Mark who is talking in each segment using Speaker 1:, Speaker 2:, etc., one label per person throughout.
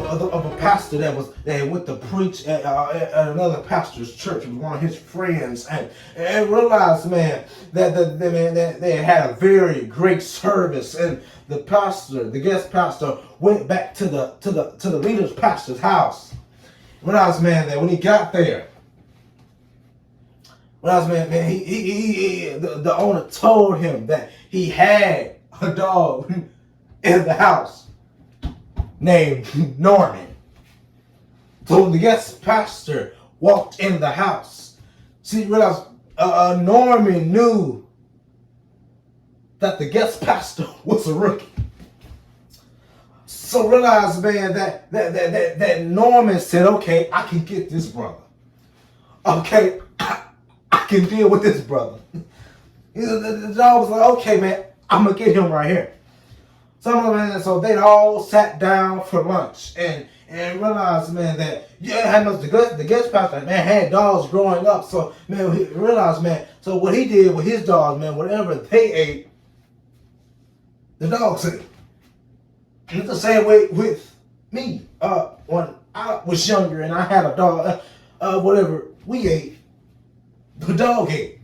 Speaker 1: of a pastor that went to preach at another pastor's church. It was one of his friends, and realized, man, that they had a very great service, and the guest pastor, went back to the leader's pastor's house. Realized, man, that when he got there, the owner told him that he had a dog in the house named Norman. So when the guest pastor walked in the house, see, realized Norman knew that the guest pastor was a rookie. So realized, man, that Norman said, okay, I can get this brother. Okay, I can deal with this brother. The dog was like, okay, man, I'm going to get him right here. So they all sat down for lunch and realized, man, that the guest pastor, man, had dogs growing up. So, man, he realized, man, so what he did with his dogs, man, whatever they ate, the dogs ate. And it's the same way with me. When I was younger and I had a dog, whatever we ate, the dog ate.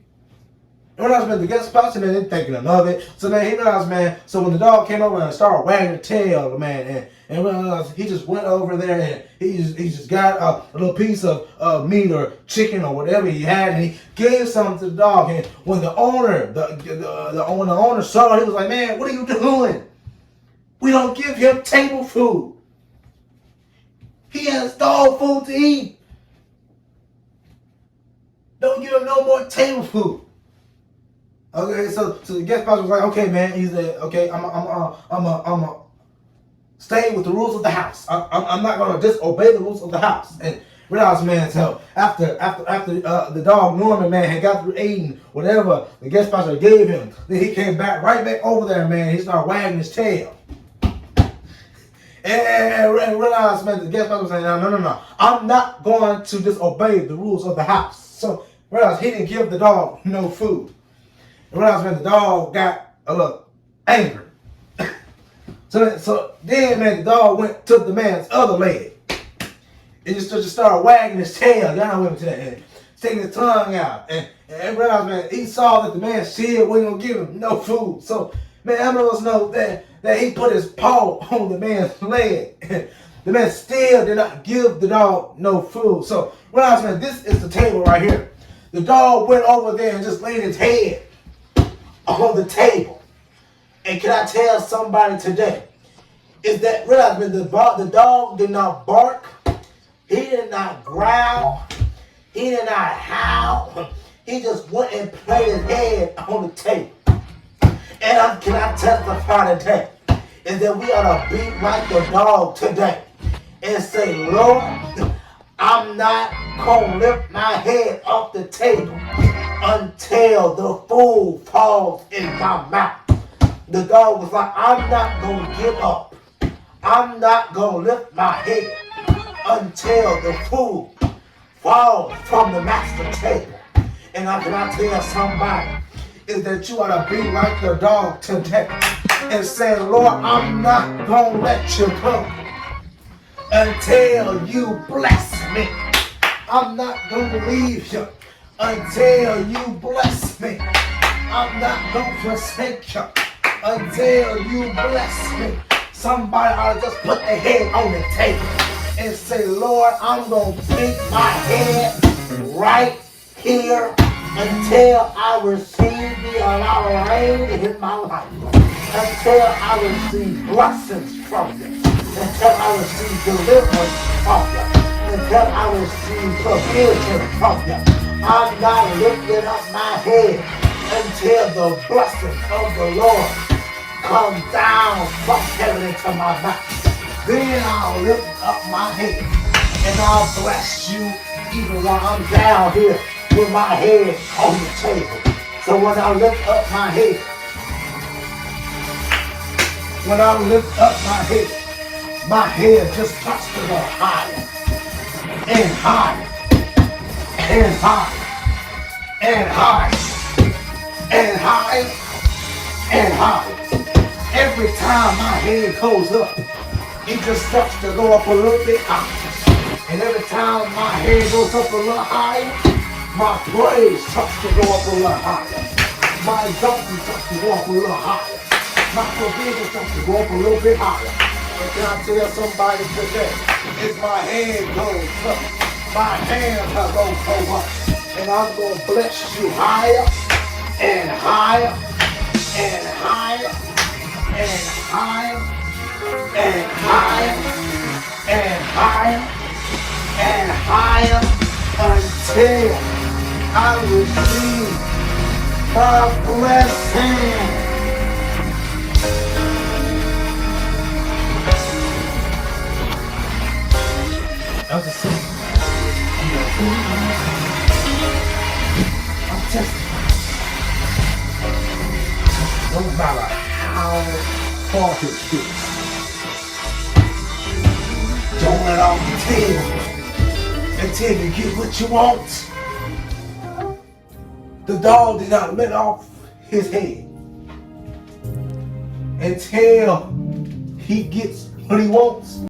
Speaker 1: And realized, man, the guest pastor, man, didn't think nothing of it. So, man, he realized, man, so when the dog came over and started wagging the tail, man, and realized he just went over there and he just got a little piece of meat or chicken or whatever he had, and he gave something to the dog. And when the owner saw it, he was like, man, what are you doing? We don't give him table food. He has dog food to eat. Don't give him no more table food. Okay, so the guest pastor was like, okay, man. He said, okay, I'm stay with the rules of the house. I'm not gonna disobey the rules of the house. And realized, man, so after the dog Norman, man, had got through eating whatever the guest pastor gave him, then he came right back over there, man. He started wagging his tail. And realized, man, the guest pastor was saying, no, I'm not going to disobey the rules of the house. So realized he didn't give the dog no food. And realized, man, the dog got a little angry. So then, man, the dog went to the man's other leg. And just started wagging his tail. Y'all know him to that end. Sticking his tongue out. And realized, man, he saw that the man said we ain't gonna give him no food. So, man, how many of us know that he put his paw on the man's leg? The man still did not give the dog no food. So, realized, man, this is the table right here. The dog went over there and just laid his head on the table. And can I tell somebody today, is that realize, man, the dog did not bark, he did not growl, he did not howl, he just went and played his head on the table. And can I testify today, is that we ought to be like the dog today and say, Lord, I'm not going to lift my head off the table until the food falls in my mouth. The dog was like, I'm not going to give up. I'm not going to lift my head until the food falls from the master table. And can I tell somebody, is that you ought to be like the dog today and say, Lord, I'm not going to let you go until you bless me. I'm not going to leave you until you bless me. I'm not going to forsake you until you bless me. Somebody ought to just put their head on the table and say, Lord, I'm going to keep my head right here until I receive the amount of rain in my life. Until I receive blessings from you. Until I receive deliverance from you. Until I receive provision from you. I'm not lifting up my head until the blessings of the Lord come down from heaven into my mouth. Then I'll lift up my head and I'll bless you even while I'm down here with my head on the table. So when I lift up my head, my head just starts to go higher and higher and higher and higher and higher and higher. Every time my head goes up, it just starts to go up a little bit higher. And every time my head goes up a little higher, my praise starts to go up a little higher. My exaltation starts to go up a little higher. My provision starts to go up a little bit higher. And can I tell somebody today, as my hand goes up, my hands are going to go up. And I'm going to bless you higher and higher and higher and higher and higher and higher and higher until I receive my blessing. That was a song. I'm testifying. No matter how far it gets, don't let off the tail until you get what you want. The dog did not let off his head until he gets what he wants.